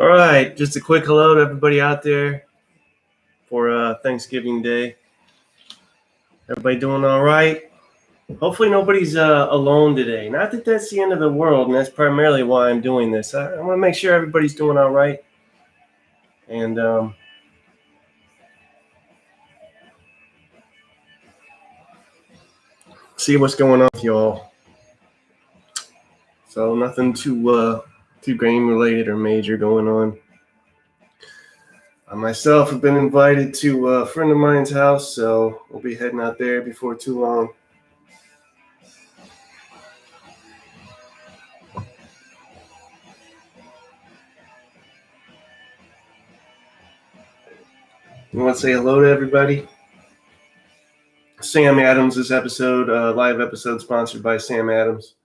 All right, just a quick hello to everybody out there for Thanksgiving Day. Everybody doing all right? Hopefully nobody's alone today. Not that that's the end of the world, and that's primarily why I'm doing this. I want to make sure everybody's doing all right. And see what's going on with y'all. So nothing too game related or major going on. I myself have been invited to a friend of mine's house, so we'll be heading out there before too long. You want to say hello to everybody? Sam Adams, this episode, live episode sponsored by Sam Adams.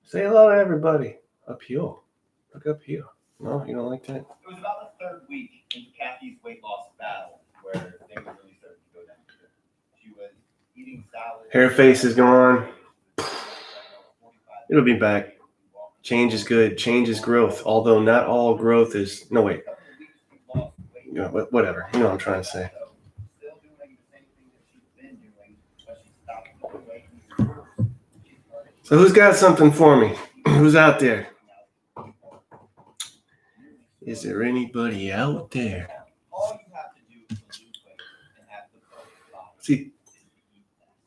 Say hello to everybody. Up here. Look up here. No, you don't like that? It was about the third week into Kathy's weight loss battle where things really started to go down. She was eating salad. Hair face is gone. It'll be back. Change is good. Change is growth. Although not all growth is... No, wait. Yeah, whatever. You know what I'm trying to say. So who's got something for me? Who's out there? Is there anybody out there? See,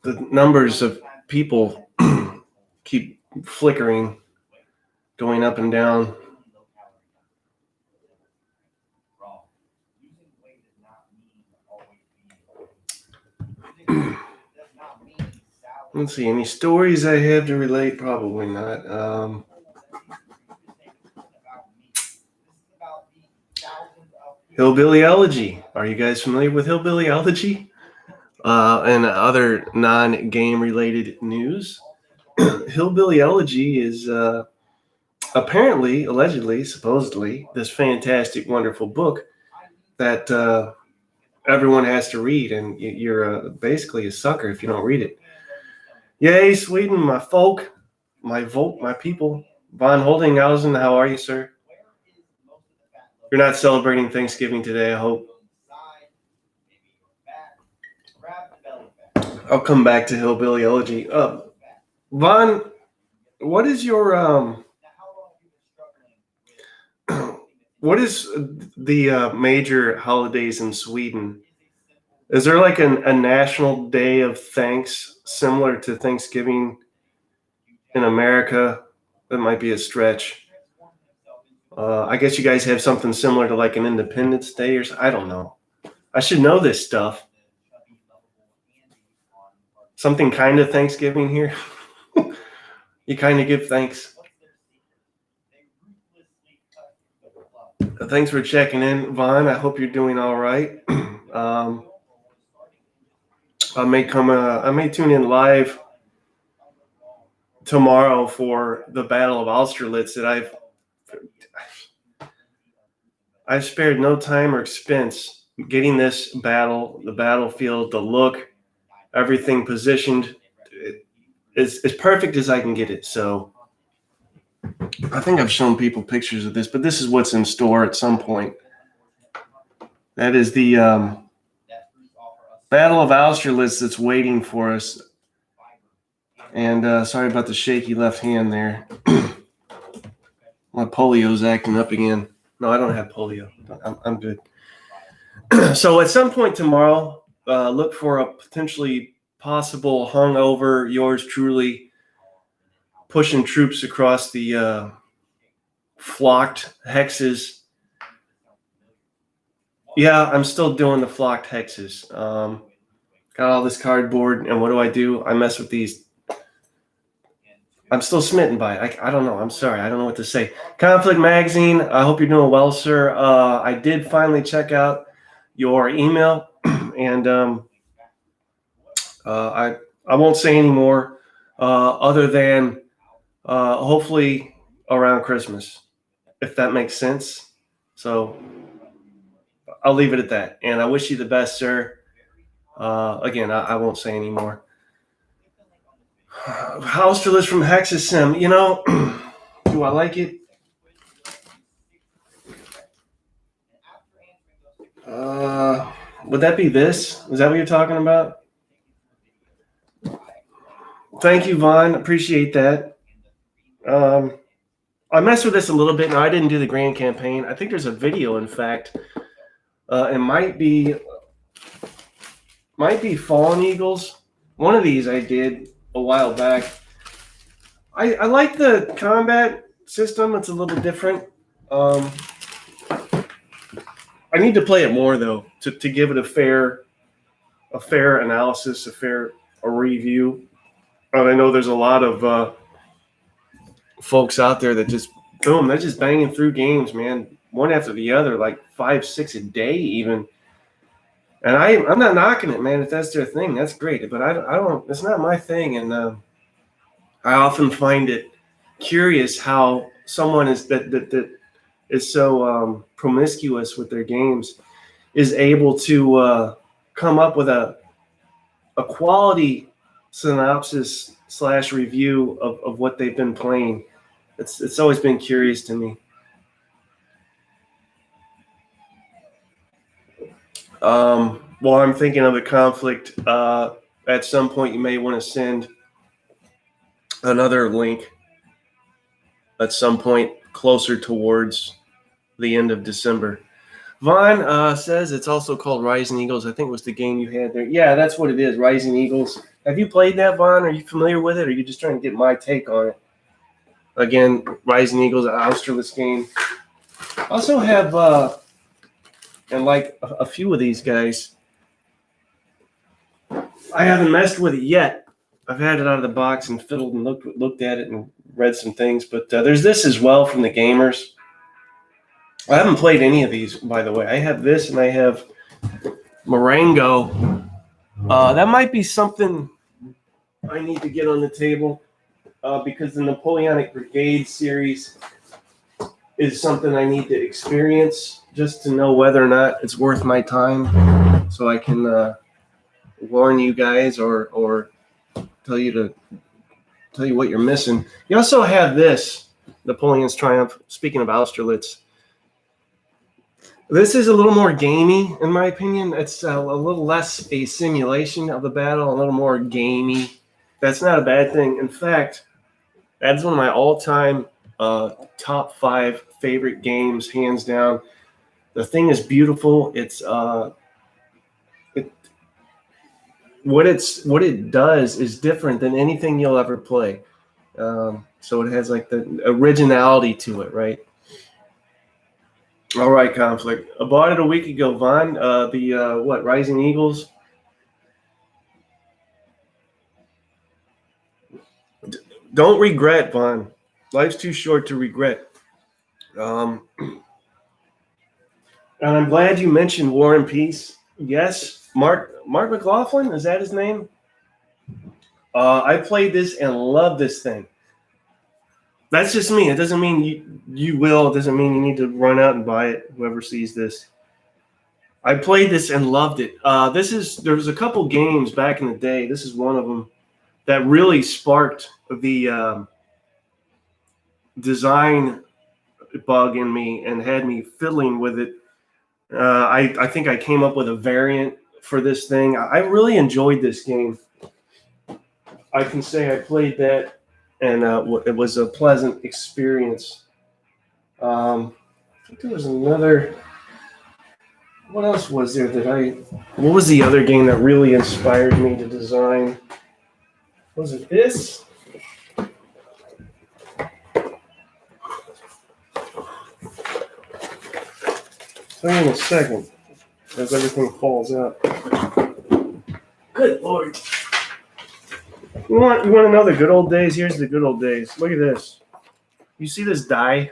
the numbers of people keep flickering, going up and down. Let's see, any stories I have to relate? Probably not. Hillbillyology. Are you guys familiar with hillbillyology? And other non-game related news? Hillbillyology is apparently, allegedly, supposedly, this fantastic, wonderful book that everyone has to read, and you're basically a sucker if you don't read it. Yay, Sweden, my folk, my people. Von Holdinghausen, how are you, sir? You're not celebrating Thanksgiving today, I hope. I'll come back to hillbillyology. Von, what is your what is the major holidays in Sweden? Is there like a national day of thanks similar to Thanksgiving in America? That might be a stretch. I guess you guys have something similar to like an Independence Day or I don't know. I should know this stuff. Something kind of Thanksgiving here. You kind of give thanks. Thanks for checking in, Vaughn. I hope you're doing all right. I may tune in live tomorrow for the Battle of Austerlitz that I've spared no time or expense getting this battle, the battlefield, the look, everything positioned as perfect as I can get it. So I think I've shown people pictures of this, but this is what's in store at some point. That is the Battle of Austerlitz that's waiting for us. And sorry about the shaky left hand there. My polio's acting up again. No, I don't have polio. I'm good. So at some point tomorrow, look for a potentially possible hungover, yours truly, pushing troops across the flocked hexes. Yeah, I'm still doing the flocked hexes. Got all this cardboard, and what do? I mess with these. I'm still smitten by it. I don't know. I'm sorry. I don't know what to say. Conflict Magazine, I hope you're doing well, sir. I did finally check out your email, and I won't say any more other than hopefully around Christmas, if that makes sense. So I'll leave it at that. And I wish you the best, sir. Again, I won't say any more. Austerlitz from Hexasim, do I like it? Would that be this? Is that what you're talking about? Thank you, Vaughn. Appreciate that. I messed with this a little bit. Now, I didn't do the grand campaign. I think there's a video, in fact. It might be Fallen Eagles. One of these I did a while back. I like the combat system. It's a little different. I need to play it more though to give it a fair analysis, a review. And I know there's a lot of folks out there that just boom, they're just banging through games, man, one after the other, like 5, 6 a day even. And I'm not knocking it, man. If that's their thing, that's great. But I don't. It's not my thing, and I often find it curious how someone that is so promiscuous with their games is able to come up with a quality synopsis / review of what they've been playing. It's always been curious to me. Well, I'm thinking of the conflict. At some point, you may want to send another link at some point closer towards the end of December. Vaughn says it's also called Rising Eagles. I think it was the game you had there. Yeah, that's what it is, Rising Eagles. Have you played that, Vaughn? Are you familiar with it, or are you just trying to get my take on it? Again, Rising Eagles, an Austerlitz game. I also have, and like a few of these guys, I haven't messed with it yet. I've had it out of the box and fiddled and looked at it and read some things. But there's this as well from the gamers. I haven't played any of these, by the way. I have this and I have Marengo. That might be something I need to get on the table because the Napoleonic Brigade series is something I need to experience just to know whether or not it's worth my time, so I can warn you guys or tell you what you're missing. You also have this, Napoleon's Triumph. Speaking of Austerlitz, this is a little more gamey, in my opinion. It's a little less a simulation of the battle, a little more gamey. That's not a bad thing. In fact, that's one of my all-time top 5 favorite games, hands down. The thing is beautiful. It's what it does is different than anything you'll ever play. So it has like the originality to it, right? All right, Conflict. I bought it a week ago, Vaughn. Rising Eagles. Don't regret, Vaughn. Life's too short to regret. And I'm glad you mentioned War and Peace. Yes, Mark McLaughlin, is that his name? I played this and love this thing. That's just me. It doesn't mean you will. It doesn't mean you need to run out and buy it, whoever sees this. I played this and loved it. There was a couple games back in the day. This is one of them that really sparked the design bug in me and had me fiddling with it. I think I came up with a variant for this thing. I really enjoyed this game. I can say I played that, and it was a pleasant experience. I think there was another. What else was there what was the other game that really inspired me to design? Was it this? Tell you in a second, as everything falls out. Good Lord. You want to know the good old days? Here's the good old days. Look at this. You see this die?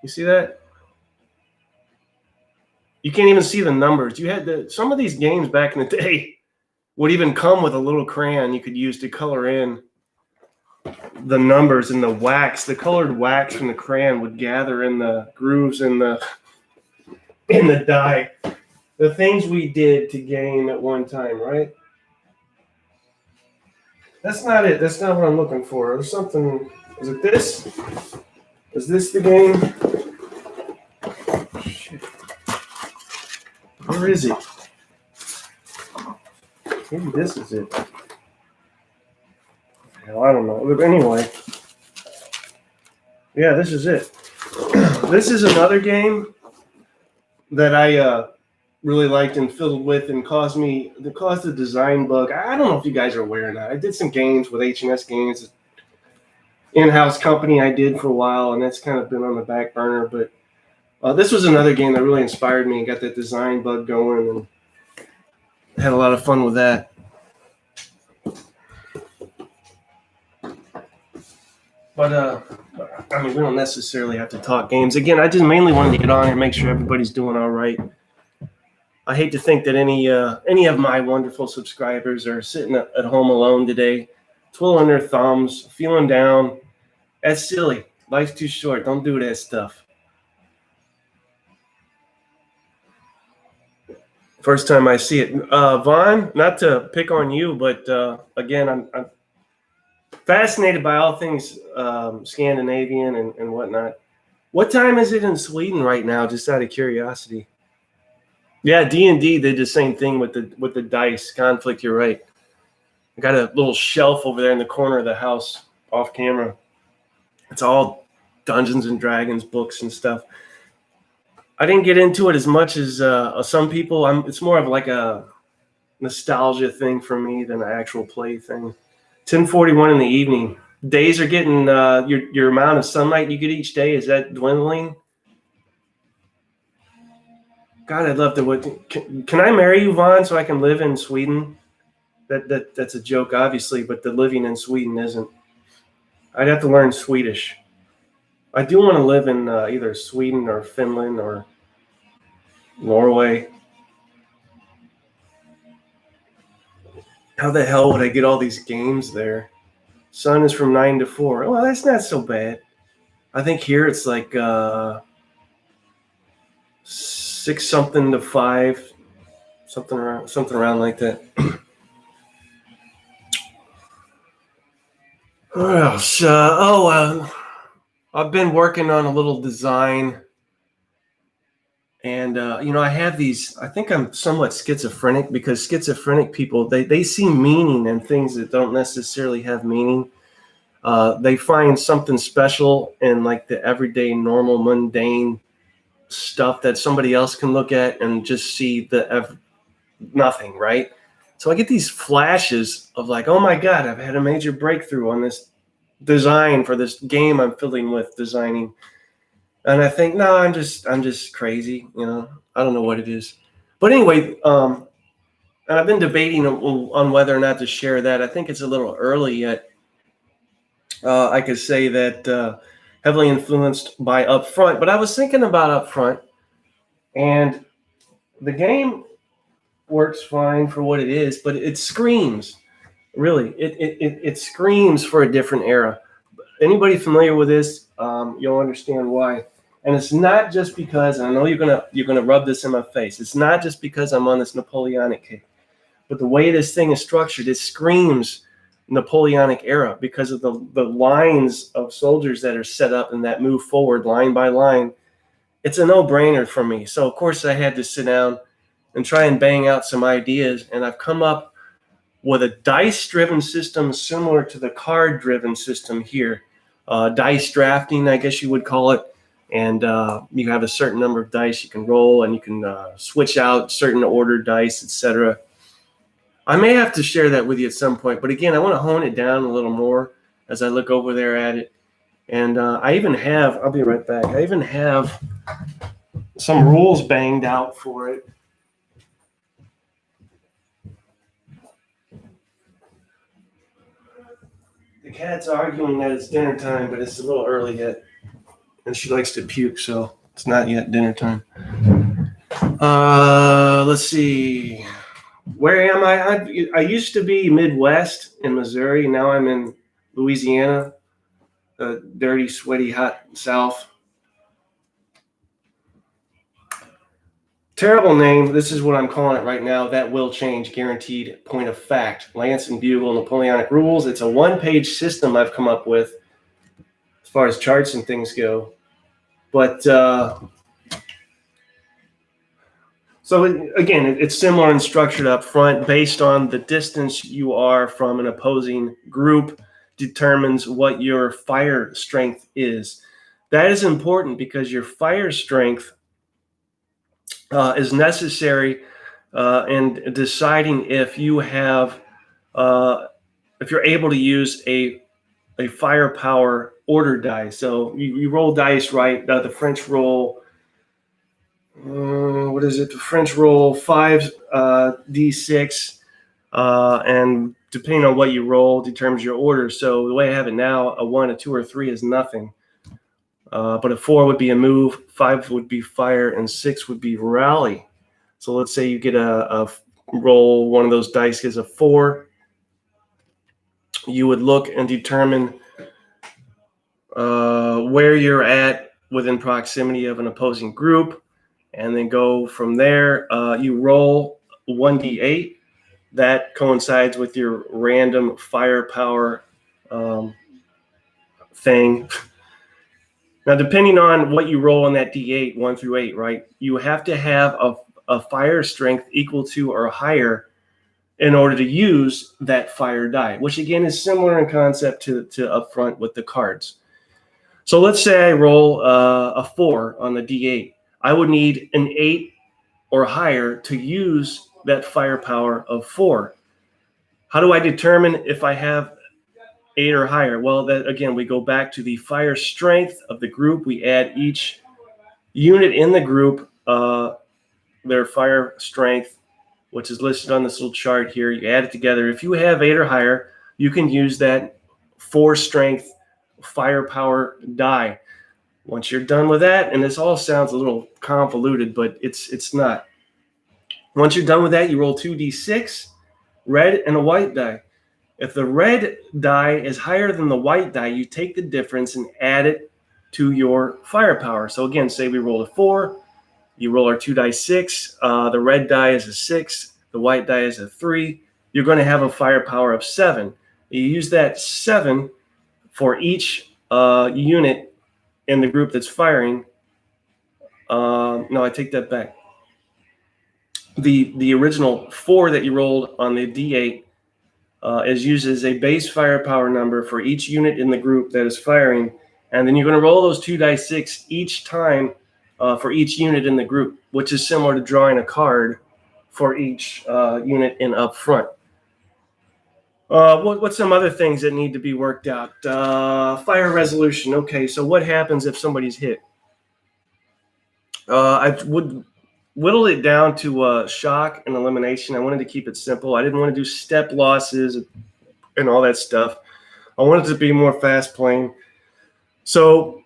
You see that? You can't even see the numbers. You had some of these games back in the day would even come with a little crayon you could use to color in the numbers, and the wax, the colored wax from the crayon would gather in the grooves in the die. The things we did to game at one time, right? That's not it. That's not what I'm looking for. There's something. Is it this? Is this the game? Shit. Where is it? Maybe this is it. Hell, I don't know. But anyway, yeah, this is it. This is another game that I really liked and filled with and caused a design bug. I don't know if you guys are aware or not. I did some games with H&S Games, in-house company I did for a while, and that's kind of been on the back burner. But this was another game that really inspired me and got that design bug going, and had a lot of fun with that. But I mean, we don't necessarily have to talk games. Again, I just mainly wanted to get on here and make sure everybody's doing all right. I hate to think that any of my wonderful subscribers are sitting at home alone today, twiddling their thumbs, feeling down. That's silly. Life's too short. Don't do that stuff. First time I see it. Vaughn, not to pick on you, but again, I'm fascinated by all things Scandinavian and whatnot. What time is it in Sweden right now, just out of curiosity? Yeah, D&D did the same thing with the dice conflict. You're right. I got a little shelf over there in the corner of the house off camera. It's all Dungeons and Dragons books and stuff. I didn't get into it as much as some people. It's more of like a nostalgia thing for me than an actual play thing. 10:41 in the evening. Days are getting your amount of sunlight you get each day. Is that dwindling? God, I'd love to. Can I marry you, Vaughn, so I can live in Sweden? That's a joke, obviously, but the living in Sweden isn't. I'd have to learn Swedish. I do want to live in either Sweden or Finland or Norway. How the hell would I get all these games there? Sun is from 9 to 4. Well, that's not so bad. I think here it's like 6 something to 5, something around like that. What else? I've been working on a little design, and I have these. I think I'm somewhat schizophrenic, because schizophrenic people they see meaning in things that don't necessarily have meaning. They find something special in like the everyday, normal, mundane stuff that somebody else can look at and just see nothing, right? So I get these flashes of like, oh my God, I've had a major breakthrough on this design for this game I'm filling with designing. And I think, no, I'm just crazy. I don't know what it is. But anyway, and I've been debating on whether or not to share that. I think it's a little early yet. I could say that heavily influenced by Upfront, but I was thinking about Upfront, and the game works fine for what it is, but it screams, really, it screams for a different era. Anybody familiar with this, you'll understand why. And it's not just because, and I know you're gonna rub this in my face, it's not just because I'm on this Napoleonic kick, but the way this thing is structured, it screams Napoleonic era because of the lines of soldiers that are set up and that move forward line by line. It's a no-brainer for me. So of course I had to sit down and try and bang out some ideas, and I've come up with a dice-driven system similar to the card-driven system here. Dice drafting, I guess you would call it. And you have a certain number of dice you can roll, and you can switch out certain ordered dice, etc. I may have to share that with you at some point. But again, I want to hone it down a little more as I look over there at it. And I even have, I'll be right back, I even have some rules banged out for it. The cat's arguing that it's dinner time, but it's a little early yet. And she likes to puke, so it's not yet dinner time. Let's see. Where am I? I used to be Midwest in Missouri. Now I'm in Louisiana, the dirty, sweaty, hot South. Terrible name. This is what I'm calling it right now. That will change, guaranteed. Point of fact. Lance and Bugle, Napoleonic Rules. It's a one-page system I've come up with as far as charts and things go. But so So again, it's similar and structured up front based on the distance you are from an opposing group determines what your fire strength is. That is important because your fire strength is necessary in deciding if you have if you're able to use a firepower order die. So you roll dice, right? The French roll, what is it? The French roll 5d6, and depending on what you roll determines your order. So the way I have it now, a 1, a 2, or a 3 is nothing. But a 4 would be a move, 5 would be fire, and 6 would be rally. So let's say you get a roll, one of those dice is a 4. You would look and determine where you're at within proximity of an opposing group, and then go from there. You roll 1d8. That coincides with your random firepower thing. Now, depending on what you roll on that d8, 1 through 8, right, you have to have a fire strength equal to or higher in order to use that fire die, which again is similar in concept to up front with the cards. So let's say I roll a 4 on the d8. I would need an 8 or higher to use that firepower of 4. How do I determine if I have 8 or higher? Well, that again, we go back to the fire strength of the group. We add each unit in the group their fire strength, which is listed on this little chart here. You add it together. If you have 8 or higher, you can use that 4 strength firepower die. Once you're done with that, and this all sounds a little convoluted, but it's not. Once you're done with that, you roll 2d6, red and a white die. If the red die is higher than the white die, you take the difference and add it to your firepower. So again, say we roll a 4, you roll our 2 dice 6, the red die is a 6, the white die is a 3, you're going to have a firepower of 7. You use that 7 for each unit in the group that's firing. No, I take that back. The original 4 that you rolled on the d8 is used as a base firepower number for each unit in the group that is firing, and then you're going to roll those 2 dice 6 each time for each unit in the group, which is similar to drawing a card for each unit in up front. What's some other things that need to be worked out? Fire resolution. Okay, so what happens if somebody's hit? I would whittle it down to shock and elimination. I wanted to keep it simple. I didn't want to do step losses and all that stuff. I wanted to be more fast playing. So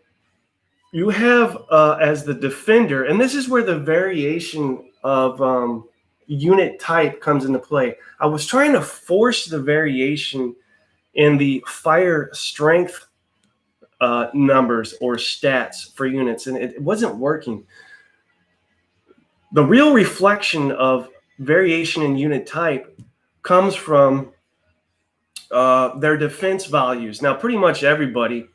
you have as the defender, and this is where the variation of unit type comes into play. I was trying to force the variation in the fire strength numbers or stats for units, and it wasn't working. The real reflection of variation in unit type comes from their defense values. Now, pretty much everybody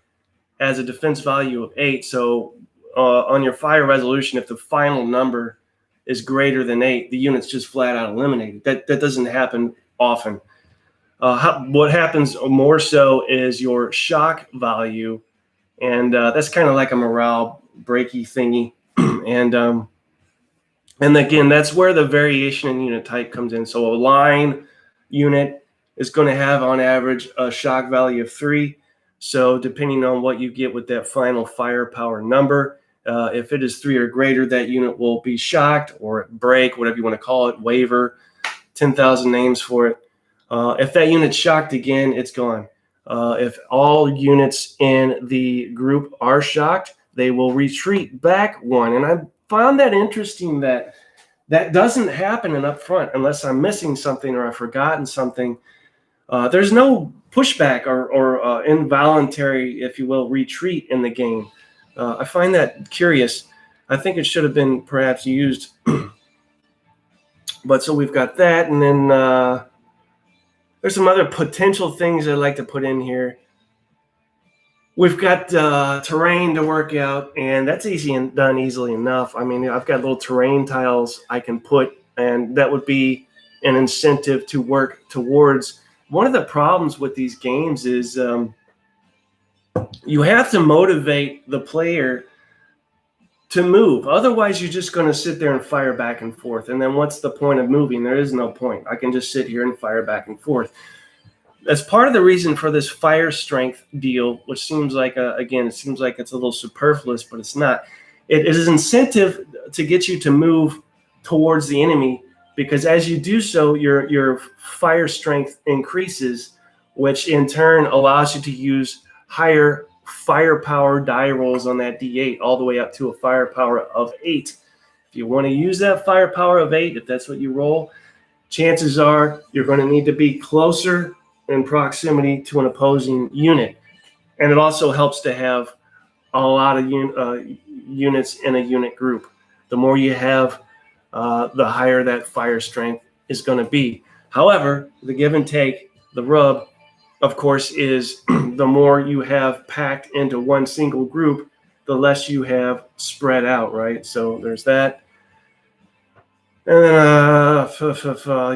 has a defense value of 8. So on your fire resolution, if the final number is greater than 8, the unit's just flat out eliminated. That doesn't happen often. What happens more so is your shock value, and that's kind of like a morale breaky thingy. And again, that's where the variation in unit type comes in. So a line unit is going to have on average a shock value of 3. So depending on what you get with that final firepower number, if it is 3 or greater, that unit will be shocked or break, whatever you want to call it, waver, 10,000 names for it. If that unit's shocked again, it's gone. If all units in the group are shocked, they will retreat back 1. And I found that interesting that doesn't happen in up front unless I'm missing something or I've forgotten something. There's no pushback or involuntary, if you will, retreat in the game. I find that curious. I think it should have been perhaps used. But so we've got that, and then there's some other potential things I'd like to put in here. We've got terrain to work out, and that's easy and done easily enough. I mean, I've got little terrain tiles I can put, and that would be an incentive to work towards. One of the problems with these games is you have to motivate the player to move. Otherwise, you're just going to sit there and fire back and forth. And then what's the point of moving? There is no point. I can just sit here and fire back and forth. That's part of the reason for this fire strength deal, which seems like, again, it seems like it's a little superfluous, but it's not. It is incentive to get you to move towards the enemy, because as you do so, your fire strength increases, which in turn allows you to use higher firepower die rolls on that D8, all the way up to a firepower of 8. If you want to use that firepower of 8, if that's what you roll, chances are you're going to need to be closer in proximity to an opposing unit. And it also helps to have a lot of units in a unit group. The more you have, the higher that fire strength is going to be. However, the give and take, the rub, of course, is the more you have packed into one single group, the less you have spread out, right? So there's that. And then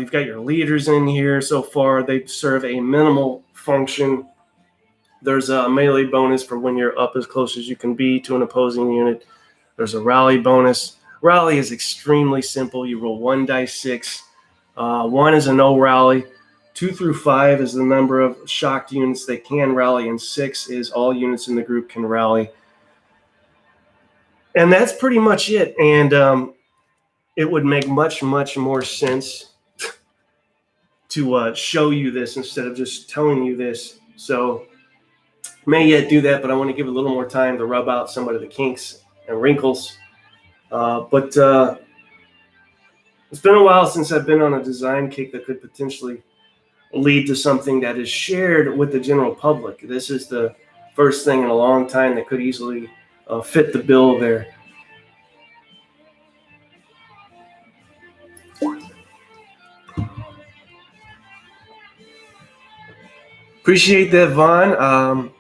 you've got your leaders in here so far. They serve a minimal function. There's a melee bonus for when you're up as close as you can be to an opposing unit. There's a rally bonus. Rally is extremely simple. You roll 1 dice 6. 1 is a no rally. 2 through 5 is the number of shocked units that can rally, and 6 is all units in the group can rally. And that's pretty much it. And it would make much, much more sense to show you this instead of just telling you this. So may yet do that, but I want to give it a little more time to rub out some of the kinks and wrinkles. But it's been a while since I've been on a design kick that could potentially lead to something that is shared with the general public. This is the first thing in a long time that could easily fit the bill there. Appreciate that, Vaughn.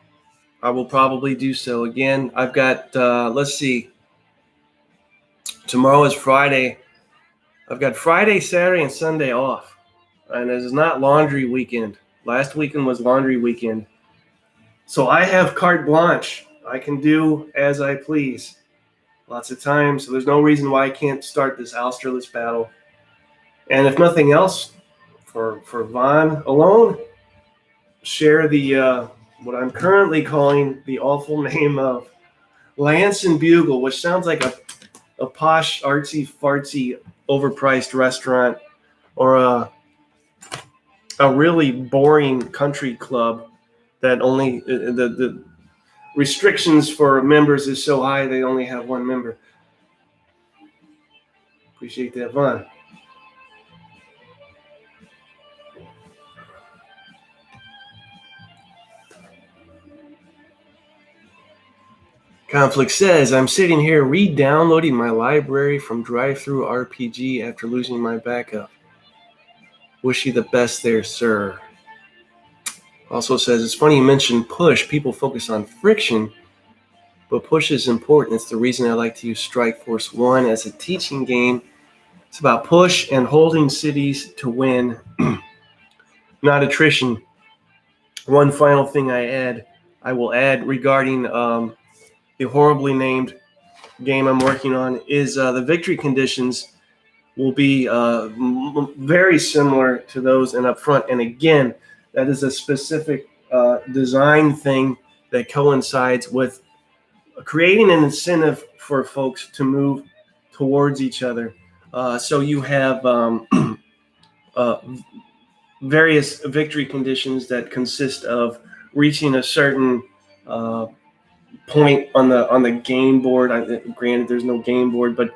I will probably do so again. I've got, let's see, tomorrow is Friday. I've got Friday, Saturday, and Sunday off. And it is not laundry weekend. Last weekend was laundry weekend. So I have carte blanche. I can do as I please. Lots of time. So there's no reason why I can't start this Austerlitz battle. And if nothing else, for Vaughn alone, share the what I'm currently calling the awful name of Lance and Bugle, which sounds like a posh, artsy-fartsy, overpriced restaurant, or a really boring country club that only the restrictions for members is so high they only have one member. Appreciate that, Vaughn. Conflict says, I'm sitting here re-downloading my library from Drive-Thru RPG after losing my backup. Wish you the best there, sir. Also says, it's funny you mentioned push. People focus on friction, but push is important. It's the reason I like to use Strike Force 1 as a teaching game. It's about push and holding cities to win, not attrition. One final thing I will add regarding the horribly named game I'm working on is the victory conditions will be very similar to those in Upfront. And again, that is a specific design thing that coincides with creating an incentive for folks to move towards each other. So you have various victory conditions that consist of reaching a certain point on the game board. Granted, there's no game board, but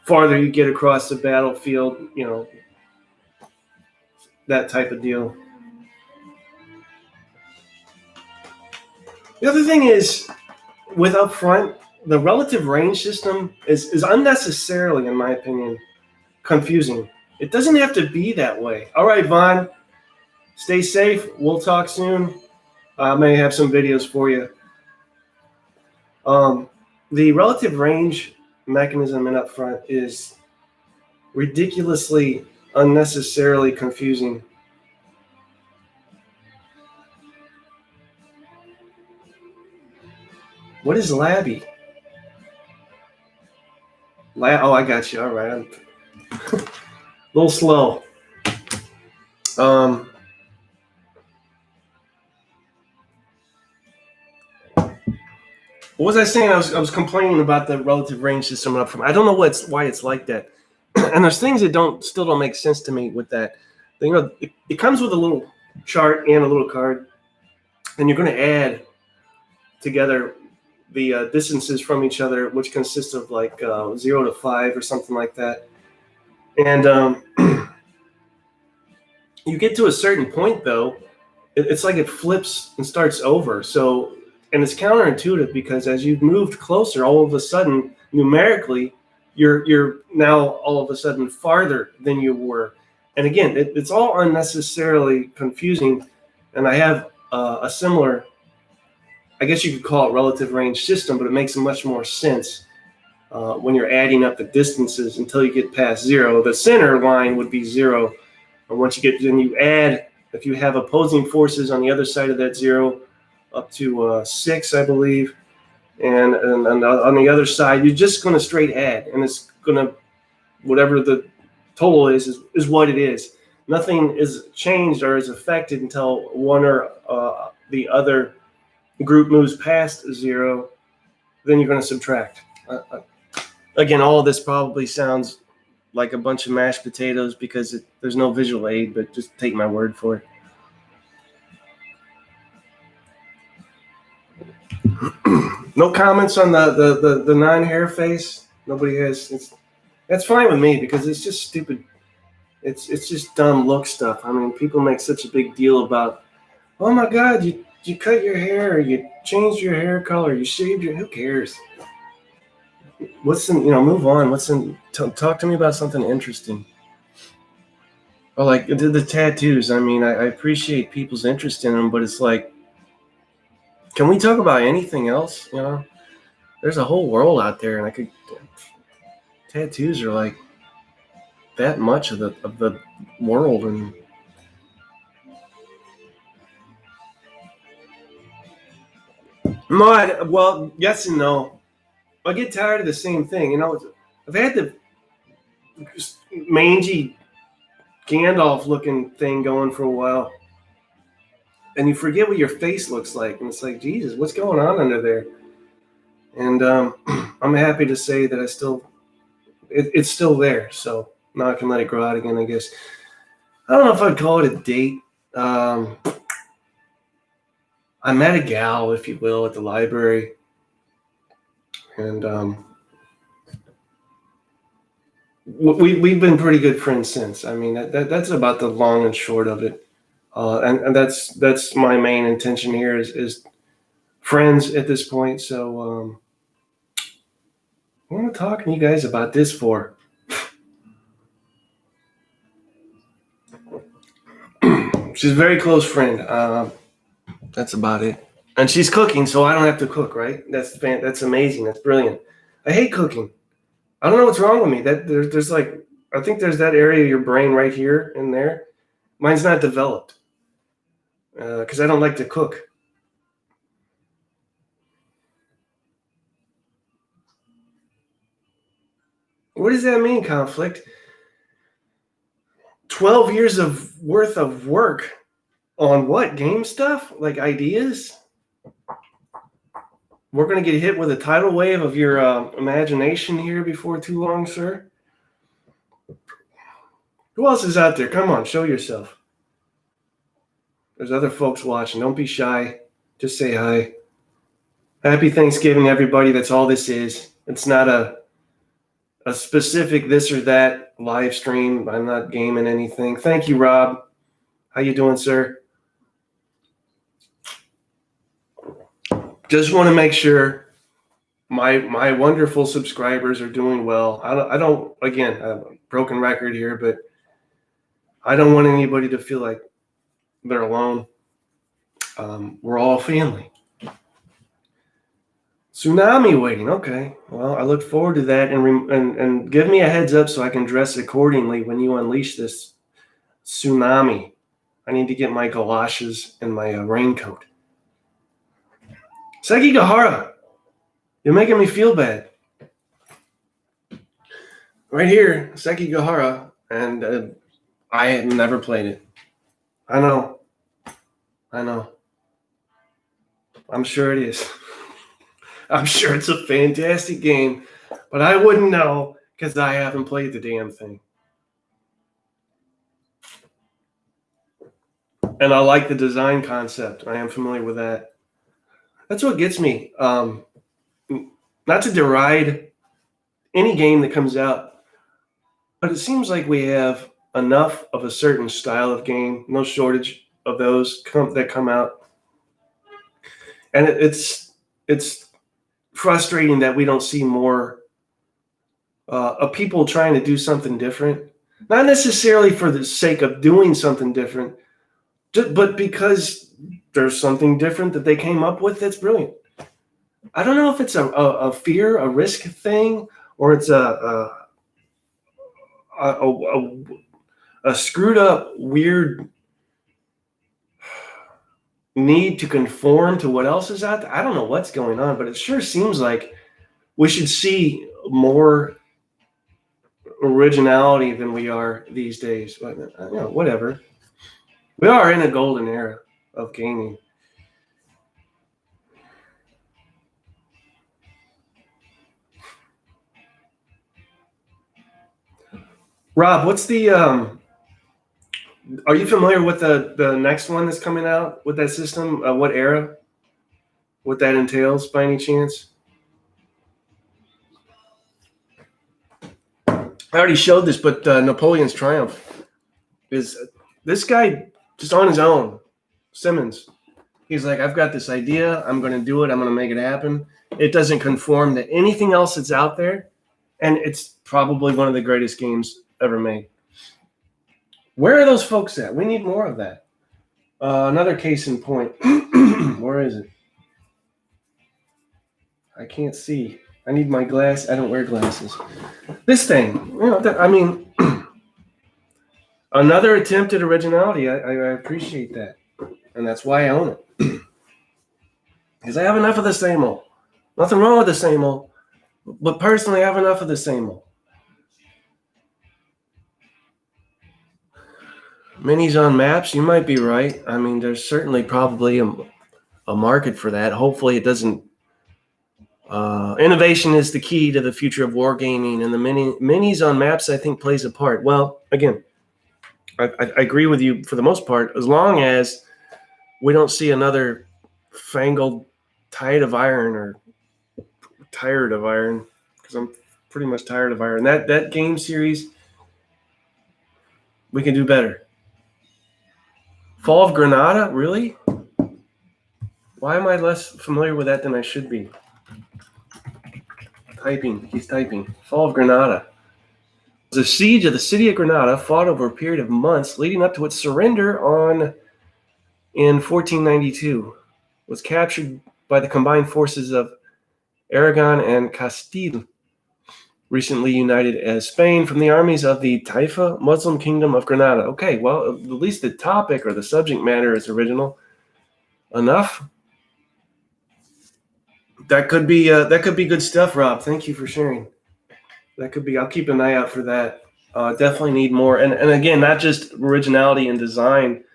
farther you get across the battlefield, that type of deal. The other thing is, with Upfront, the relative range system is unnecessarily, in my opinion, confusing. It doesn't have to be that way. All right, Vaughn, stay safe. We'll talk soon. I may have some videos for you. The relative range mechanism in up front is ridiculously, unnecessarily confusing. What is Labby? Oh, I got you. All right. I'm a little slow. What was I saying? I was complaining about the relative range system up front. I don't know why it's like that. And there's things that still don't make sense to me with that. You know, it comes with a little chart and a little card, and you're going to add together the distances from each other, which consists of like 0 to 5 or something like that. And you get to a certain point, though, it's like it flips and starts over. So, and it's counterintuitive because as you've moved closer, all of a sudden, numerically, you're now all of a sudden farther than you were. And again, it's all unnecessarily confusing. And I have a similar, I guess you could call it relative range system, but it makes much more sense when you're adding up the distances until you get past 0. The center line would be 0. And once you add, if you have opposing forces on the other side of that 0, up to 6, I believe, and on the other side, you're just going to straight add, and it's going to, whatever the total is what it is. Nothing is changed or is affected until one or the other group moves past 0. Then you're going to subtract. Again, all of this probably sounds like a bunch of mashed potatoes because there's no visual aid, but just take my word for it. No comments on the non-hair face? Nobody has. That's fine with me because it's just stupid. It's just dumb look stuff. I mean, people make such a big deal about, oh my God, you cut your hair, you changed your hair color, you shaved your. Who cares? What's in, move on. What's in, talk to me about something interesting. Oh, like the tattoos. I mean, I appreciate people's interest in them, but it's like, can we talk about anything else? There's a whole world out there, and tattoos are like that much of the world, and no, well, yes and no. I get tired of the same thing. I've had the mangy Gandalf looking thing going for a while, and you forget what your face looks like, and it's like, Jesus, what's going on under there? And I'm happy to say that it's still there. So now I can let it grow out again, I guess. I don't know if I'd call it a date. I met a gal, if you will, at the library, and we've been pretty good friends since. I mean, that's about the long and short of it. And that's my main intention here is friends at this point. So what am I talking to you guys about this for? She's a very close friend. That's about it. And she's cooking, so I don't have to cook, right? That's amazing. That's brilliant. I hate cooking. I don't know what's wrong with me. There's like, I think there's that area of your brain right here and there. Mine's not developed because I don't like to cook. What does that mean, conflict? 12 years worth of work on what? Game stuff? Like ideas? We're going to get hit with a tidal wave of your imagination here before too long, sir. Who else is out there? Come on, show yourself. There's other folks watching. Don't be shy. Just say hi. Happy Thanksgiving, everybody. That's all this is. It's not a specific this or that live stream. I'm not gaming anything. Thank you, Rob. How you doing, sir? Just want to make sure my wonderful subscribers are doing well. I don't again, a broken record here, but I don't want anybody to feel like they're alone. We're all family. Tsunami waiting. Okay. Well, I look forward to that, and give me a heads up so I can dress accordingly when you unleash this tsunami. I need to get my galoshes and my raincoat. Sekigahara, you're making me feel bad. Right here, Sekigahara, and I had never played it. I know. I'm sure it is. I'm sure it's a fantastic game, but I wouldn't know because I haven't played the damn thing. And I like the design concept. I am familiar with that. That's what gets me. Not to deride any game that comes out, but it seems like we have enough of a certain style of game, no shortage of those that come out. And it's frustrating that we don't see more of people trying to do something different. Not necessarily for the sake of doing something different, but because there's something different that they came up with that's brilliant. I don't know if it's a fear, a risk thing, or it's a screwed up, weird need to conform to what else is out there. I don't know what's going on, but it sure seems like we should see more originality than we are these days. But whatever. We are in a golden era of gaming. Rob, what's the are you familiar with the next one that's coming out with that system? What era? What that entails by any chance? I already showed this, but Napoleon's Triumph is this guy just on his own. Simmons. He's like, I've got this idea. I'm going to do it. I'm going to make it happen. It doesn't conform to anything else that's out there. And it's probably one of the greatest games ever made. Where are those folks at? We need more of that. Another case in point. Where is it? I can't see. I need my glass. I don't wear glasses. This thing. Another attempt at originality. I appreciate that. And that's why I own it. Because I have enough of the same old. Nothing wrong with the same old. But personally, I have enough of the same old. Minis on maps, you might be right. I mean, there's certainly probably a market for that. Hopefully it doesn't. Innovation is the key to the future of wargaming, and the minis on maps, I think, plays a part. Well, again, I agree with you for the most part, as long as we don't see another fangled tired of iron, because I'm pretty much tired of iron. That game series, we can do better. Fall of Granada, really? Why am I less familiar with that than I should be? He's typing. Fall of Granada. The siege of the city of Granada fought over a period of months leading up to its surrender in 1492. Was captured by the combined forces of Aragon and Castile, recently united as Spain, from the armies of the Taifa Muslim Kingdom of Granada. Okay, well, at least the topic or the subject matter is original enough. That could be good stuff, Rob. Thank you for sharing. That could be. I'll keep an eye out for that. Definitely need more, and again, not just originality and design,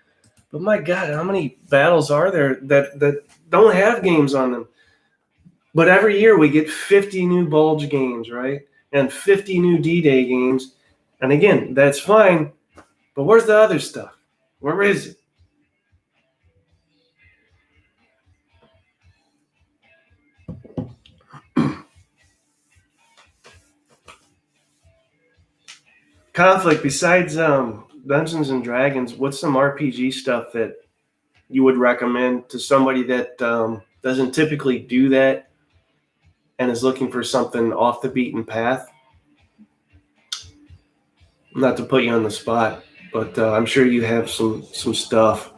but my God, how many battles are there that don't have games on them? But every year we get 50 new Bulge games, right? And 50 new D-Day games. And again, that's fine. But where's the other stuff? Where is it? Conflict, besides Dungeons and Dragons, what's some RPG stuff that you would recommend to somebody that doesn't typically do that and is looking for something off the beaten path? Not to put you on the spot, but I'm sure you have some stuff.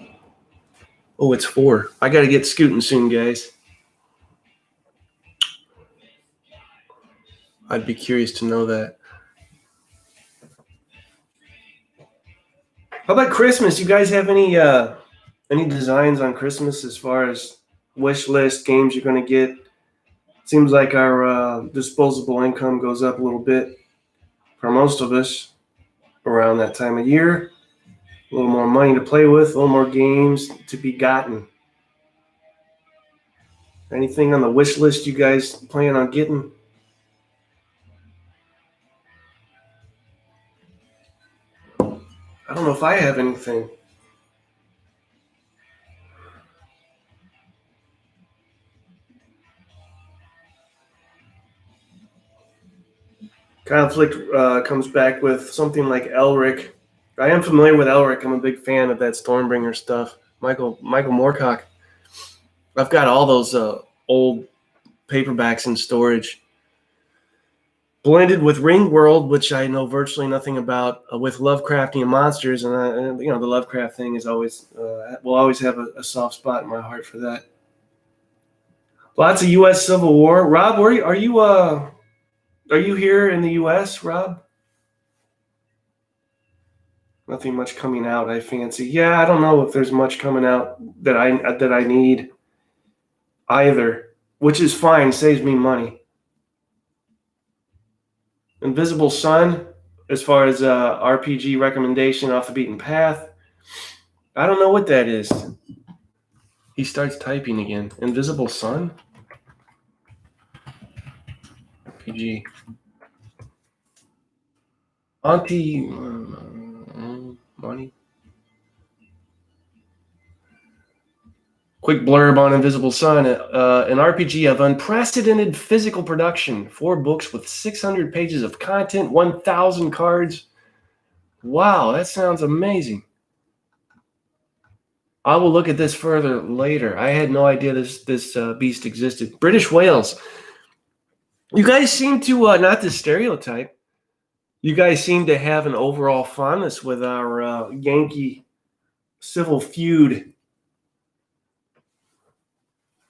Oh, it's 4. I got to get scooting soon, guys. I'd be curious to know that. How about Christmas? You guys have any designs on Christmas as far as wish list games you're going to get? Seems like our disposable income goes up a little bit for most of us around that time of year. A little more money to play with, a little more games to be gotten. Anything on the wish list you guys plan on getting? I don't know if I have anything. Conflict comes back with something like Elric. I am familiar with Elric. I'm a big fan of that Stormbringer stuff. Michael Moorcock. I've got all those old paperbacks in storage. Blended with Ringworld, which I know virtually nothing about, with Lovecraftian monsters, and the Lovecraft thing is always will always have a soft spot in my heart for that. Lots of U.S. Civil War. Rob, where are you? Are you here in the U.S., Rob? Nothing much coming out, I fancy. Yeah, I don't know if there's much coming out that I need either, which is fine. Saves me money. Invisible Sun, as far as RPG recommendation off the beaten path. I don't know what that is. He starts typing again. Invisible Sun? RPG. Money. Quick blurb on Invisible Sun. An RPG of unprecedented physical production. 4 books with 600 pages of content, 1,000 cards. Wow, that sounds amazing. I will look at this further later. I had no idea this beast existed. British Wales. You guys seem to, not to stereotype, you guys seem to have an overall fondness with our Yankee civil feud.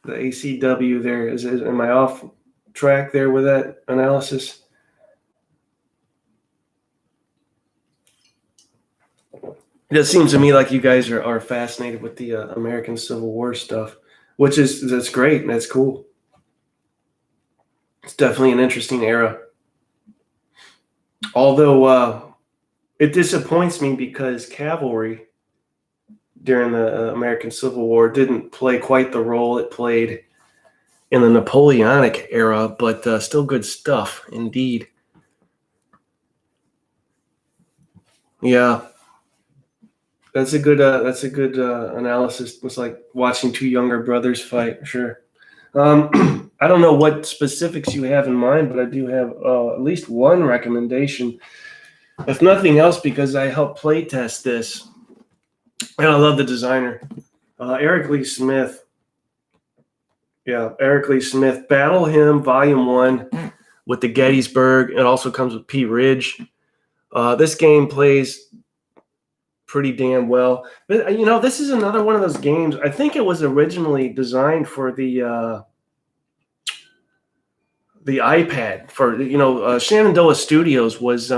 The ACW there. Am I off track there with that analysis? It just seems to me like you guys are fascinated with the American Civil War stuff, that's great and that's cool. It's definitely an interesting era. Although it disappoints me because cavalry during the American Civil War didn't play quite the role it played in the Napoleonic era, but still good stuff indeed. Yeah. That's a good analysis. It's like watching 2 younger brothers fight. Sure. I don't know what specifics you have in mind, but I do have at least one recommendation. If nothing else, because I helped play test this, and I love the designer, Eric Lee Smith. Yeah, Eric Lee Smith. Battle Hymn Volume 1 with the Gettysburg. It also comes with Pea Ridge. This game plays pretty damn well. But this is another one of those games. I think it was originally designed for the iPad. For Shenandoah Studios was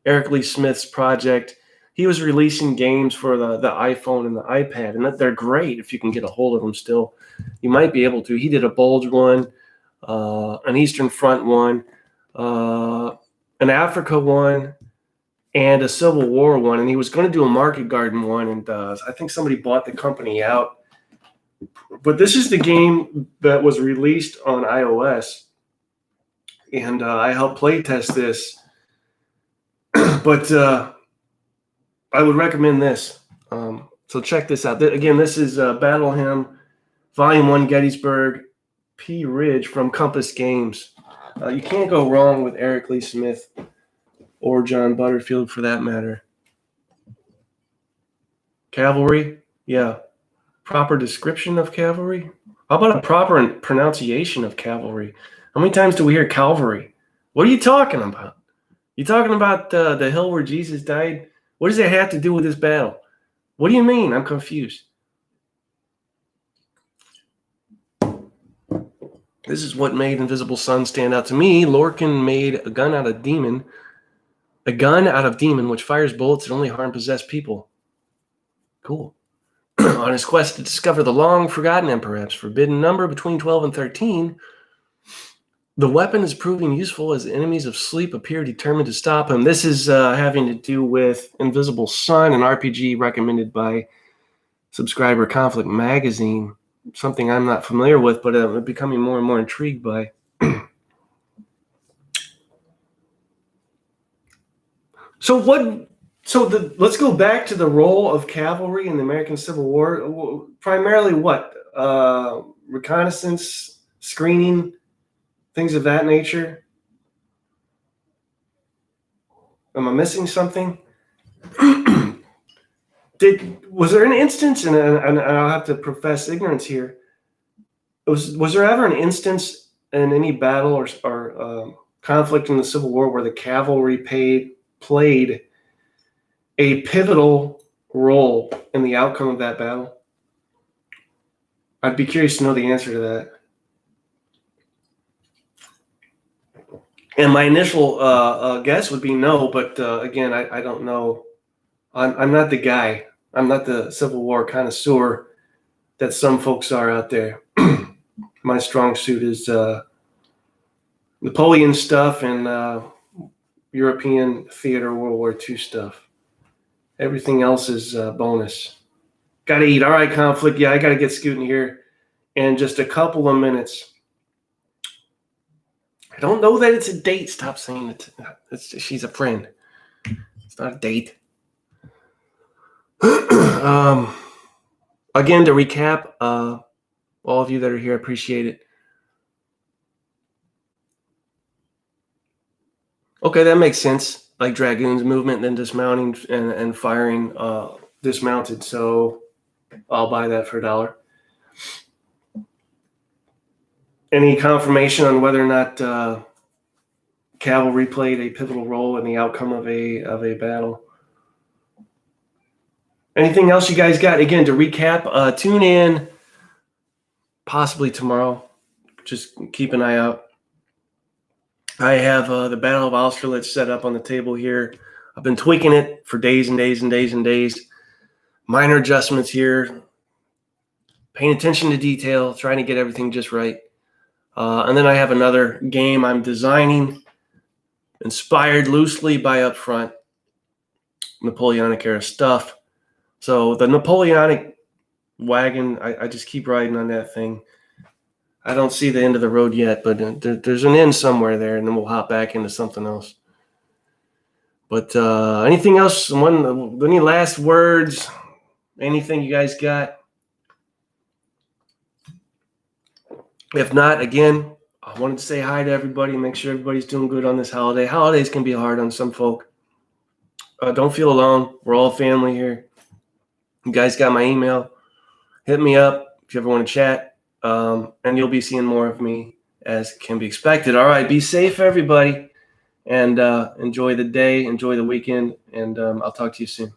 Eric Lee Smith's project. He was releasing games for the iPhone and the iPad, and they're great if you can get a hold of them still. You might be able to. He did a Bulge one, an Eastern Front one, an Africa one, and a Civil War one, and he was going to do a Market Garden one, and I think somebody bought the company out. But this is the game that was released on iOS, and I helped play test this. But I would recommend this. So check this out. Again, this is Battle Hymn, Volume 1, Gettysburg, Pea Ridge from Compass Games. You can't go wrong with Eric Lee Smith. Or John Butterfield, for that matter. Cavalry? Yeah. Proper description of cavalry? How about a proper pronunciation of cavalry? How many times do we hear Calvary? What are you talking about? You talking about the hill where Jesus died? What does that have to do with this battle? What do you mean? I'm confused. This is what made Invisible Sun stand out to me. Lorcan made a gun out of demon, which fires bullets that only harm possessed people. Cool. On his quest to discover the long-forgotten and perhaps forbidden number between 12 and 13, the weapon is proving useful as enemies of sleep appear determined to stop him. This is having to do with Invisible Sun, an RPG recommended by subscriber Conflict Magazine, something I'm not familiar with, but I'm becoming more and more intrigued by. Let's go back to the role of cavalry in the American Civil War. Primarily what? Reconnaissance, screening, things of that nature. Am I missing something? Was there an instance, and I'll have to profess ignorance here, was there ever an instance in any battle or conflict in the Civil War where the cavalry played a pivotal role in the outcome of that battle? I'd be curious to know the answer to that. And my initial guess would be no, but again, I don't know. I'm not the guy. I'm not the Civil War connoisseur that some folks are out there. My strong suit is Napoleon stuff and European theater World War II stuff. Everything else is bonus. Got to eat. All right, Conflict. Yeah, I got to get scooting here in just a couple of minutes. I don't know that it's a date. Stop saying it. She's a friend. It's not a date. Again, to recap, all of you that are here, I appreciate it. Okay, that makes sense. Like Dragoon's movement, then dismounting and firing dismounted. So I'll buy that for $1. Any confirmation on whether or not cavalry played a pivotal role in the outcome of a battle? Anything else you guys got? Again, to recap, tune in possibly tomorrow. Just keep an eye out. I have the Battle of Austerlitz set up on the table here. I've been tweaking it for days and days and days and days. Minor adjustments here. Paying attention to detail, trying to get everything just right. And then I have another game I'm designing, inspired loosely by Upfront, Napoleonic era stuff. So the Napoleonic wagon, I just keep riding on that thing. I don't see the end of the road yet, but there's an end somewhere there, and then we'll hop back into something else. But anything else? Any last words? Anything you guys got? If not, again, I wanted to say hi to everybody, make sure everybody's doing good on this holiday. Holidays can be hard on some folk. Don't feel alone. We're all family here. You guys got my email. Hit me up if you ever want to chat. And you'll be seeing more of me as can be expected. All right, be safe, everybody. And enjoy the day, enjoy the weekend, and I'll talk to you soon.